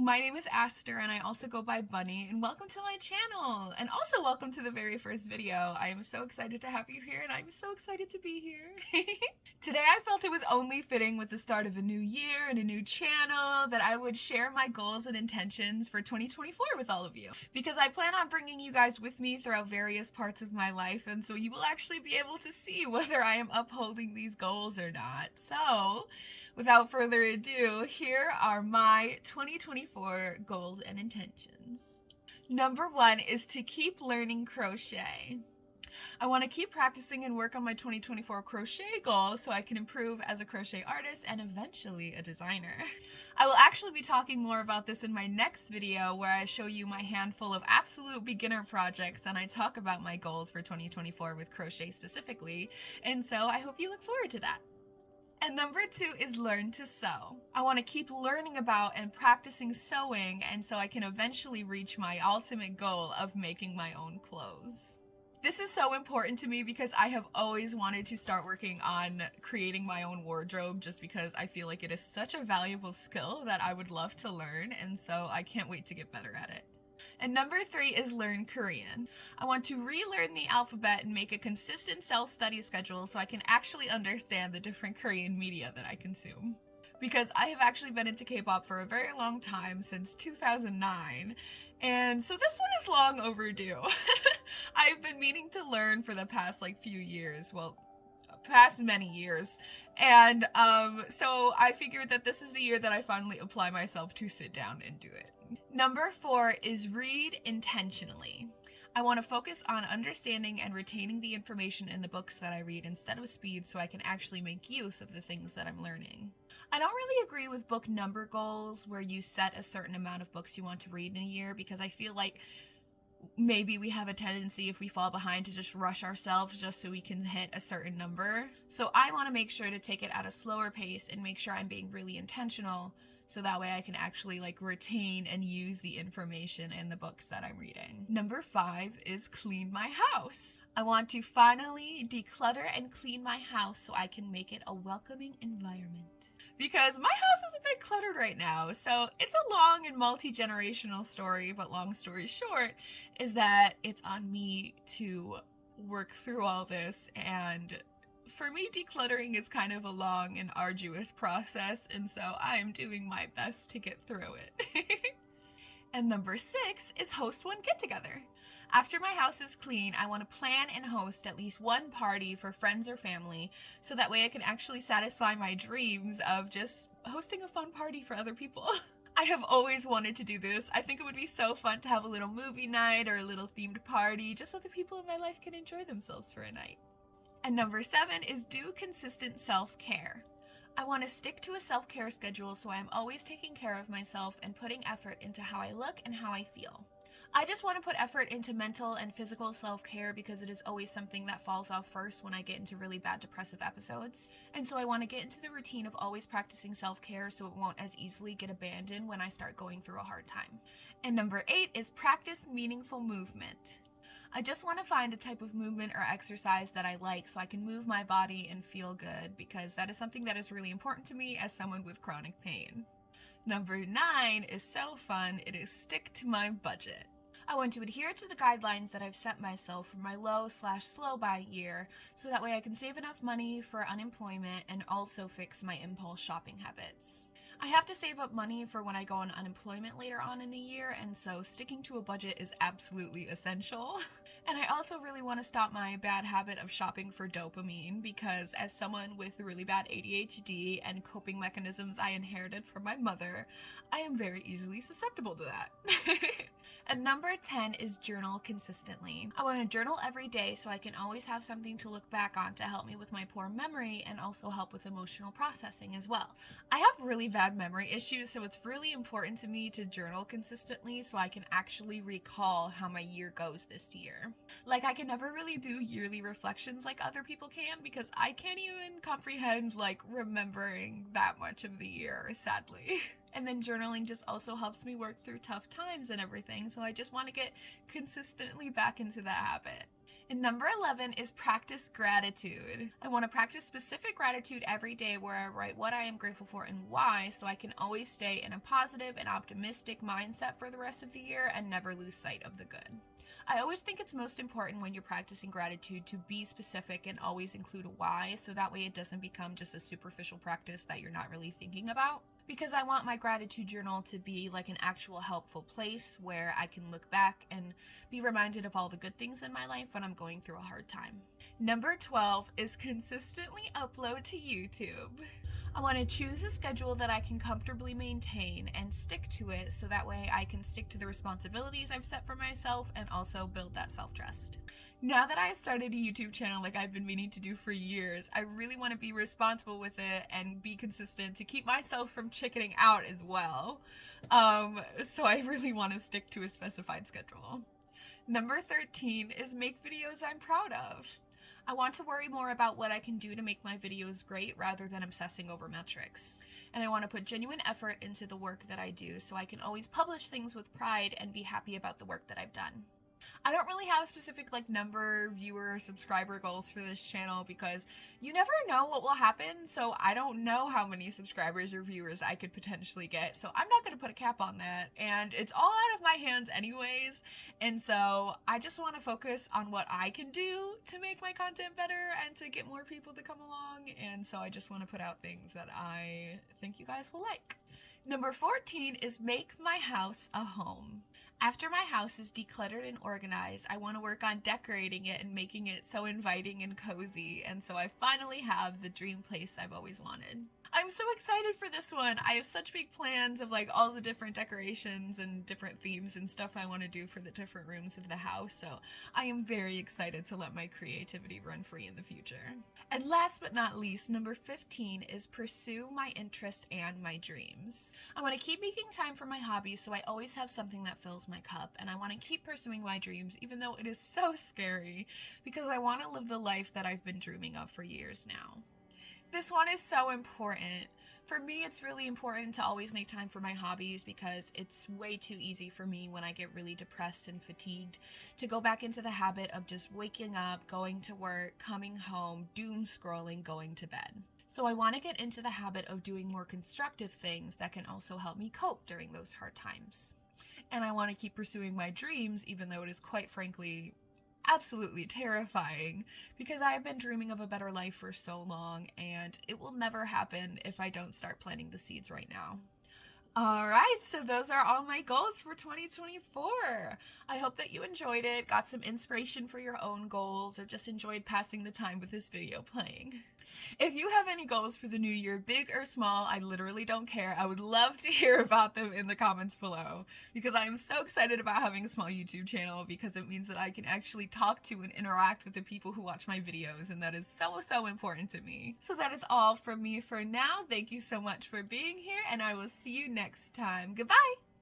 My name is Aster and I also go by Bunny, and welcome to my channel, and also welcome to the very first video. I am so excited to have you here and I'm so excited to be here. Today I felt it was only fitting with the start of a new year and a new channel that I would share my goals and intentions for 2024 with all of you, because I plan on bringing you guys with me throughout various parts of my life, and so you will actually be able to see whether I am upholding these goals or not. So without further ado, here are my 2024 goals and intentions. Number 1 is to keep learning crochet. I want to keep practicing and work on my 2024 crochet goal so I can improve as a crochet artist and eventually a designer. I will actually be talking more about this in my next video, where I show you my handful of absolute beginner projects and I talk about my goals for 2024 with crochet specifically, and so I hope you look forward to that. And number 2 is learn to sew. I want to keep learning about and practicing sewing, and so I can eventually reach my ultimate goal of making my own clothes. This is so important to me because I have always wanted to start working on creating my own wardrobe, just because I feel like it is such a valuable skill that I would love to learn, and so I can't wait to get better at it. And number 3 is learn Korean. I want to relearn the alphabet and make a consistent self-study schedule so I can actually understand the different Korean media that I consume. Because I have actually been into K-pop for a very long time, since 2009, and so this one is long overdue. I've been meaning to learn for the past few years, past many years, and so I figured that this is the year that I finally apply myself to sit down and do it. Number 4 is read intentionally. I want to focus on understanding and retaining the information in the books that I read instead of speed, so I can actually make use of the things that I'm learning. I don't really agree with book number goals where you set a certain amount of books you want to read in a year, because I feel like maybe we have a tendency, if we fall behind, to just rush ourselves just so we can hit a certain number. So I want to make sure to take it at a slower pace and make sure I'm being really intentional, so that way I can actually retain and use the information in the books that I'm reading. Number 5 is clean my house. I want to finally declutter and clean my house so I can make it a welcoming environment. Because my house is a bit cluttered right now, so it's a long and multi-generational story, but long story short is that it's on me to work through all this, and for me, decluttering is kind of a long and arduous process, and so I am doing my best to get through it. And number 6 is host one get-together. After my house is clean, I want to plan and host at least one party for friends or family, so that way I can actually satisfy my dreams of just hosting a fun party for other people. I have always wanted to do this. I think it would be so fun to have a little movie night or a little themed party, just so the people in my life can enjoy themselves for a night. And number 7 is do consistent self-care. I want to stick to a self-care schedule so I'm always taking care of myself and putting effort into how I look and how I feel. I just want to put effort into mental and physical self-care because it is always something that falls off first when I get into really bad depressive episodes. And so I want to get into the routine of always practicing self-care so it won't as easily get abandoned when I start going through a hard time. And number 8 is practice meaningful movement. I just want to find a type of movement or exercise that I like so I can move my body and feel good, because that is something that is really important to me as someone with chronic pain. Number 9 is so fun. It is stick to my budget. I want to adhere to the guidelines that I've set myself for my low/slow buy year, so that way I can save enough money for unemployment and also fix my impulse shopping habits. I have to save up money for when I go on unemployment later on in the year, and so sticking to a budget is absolutely essential. And I also really want to stop my bad habit of shopping for dopamine, because as someone with really bad ADHD and coping mechanisms I inherited from my mother, I am very easily susceptible to that. And number 10 is journal consistently. I want to journal every day so I can always have something to look back on to help me with my poor memory and also help with emotional processing as well. I have really bad memory issues, so it's really important to me to journal consistently so I can actually recall how my year goes this year. I can never really do yearly reflections like other people can, because I can't even comprehend remembering that much of the year, sadly. And then journaling just also helps me work through tough times and everything, so I just want to get consistently back into that habit. And number 11 is practice gratitude. I want to practice specific gratitude every day where I write what I am grateful for and why, so I can always stay in a positive and optimistic mindset for the rest of the year and never lose sight of the good. I always think it's most important when you're practicing gratitude to be specific and always include a why, so that way it doesn't become just a superficial practice that you're not really thinking about. Because I want my gratitude journal to be like an actual helpful place where I can look back and be reminded of all the good things in my life when I'm going through a hard time. Number 12 is consistently upload to YouTube. I want to choose a schedule that I can comfortably maintain and stick to it, so that way I can stick to the responsibilities I've set for myself and also build that self-trust. Now that I started a YouTube channel like I've been meaning to do for years, I really want to be responsible with it and be consistent to keep myself from chickening out as well. So I really want to stick to a specified schedule. Number 13 is make videos I'm proud of. I want to worry more about what I can do to make my videos great rather than obsessing over metrics. And I want to put genuine effort into the work that I do so I can always publish things with pride and be happy about the work that I've done. I don't really have specific number, viewer, subscriber goals for this channel because you never know what will happen, so I don't know how many subscribers or viewers I could potentially get, so I'm not going to put a cap on that, and it's all out of my hands anyways, and so I just want to focus on what I can do to make my content better and to get more people to come along, and so I just want to put out things that I think you guys will like. Number 14 is make my house a home. After my house is decluttered and organized, I want to work on decorating it and making it so inviting and cozy, and so I finally have the dream place I've always wanted. I'm so excited for this one. I have such big plans of all the different decorations and different themes and stuff I want to do for the different rooms of the house, so I am very excited to let my creativity run free in the future. And last but not least, number 15 is pursue my interests and my dreams. I want to keep making time for my hobbies so I always have something that fills my cup, and I want to keep pursuing my dreams even though it is so scary, because I want to live the life that I've been dreaming of for years now. This one is so important. For me, it's really important to always make time for my hobbies because it's way too easy for me when I get really depressed and fatigued to go back into the habit of just waking up, going to work, coming home, doom scrolling, going to bed. So I want to get into the habit of doing more constructive things that can also help me cope during those hard times. And I want to keep pursuing my dreams even though it is quite frankly absolutely terrifying, because I have been dreaming of a better life for so long, and it will never happen if I don't start planting the seeds right now. Alright, so those are all my goals for 2024. I hope that you enjoyed it, got some inspiration for your own goals, or just enjoyed passing the time with this video playing. If you have any goals for the new year, big or small, I literally don't care. I would love to hear about them in the comments below, because I am so excited about having a small YouTube channel, because it means that I can actually talk to and interact with the people who watch my videos, and that is so important to me. So that is all from me for now. Thank you so much for being here, and I will see you next time. Goodbye!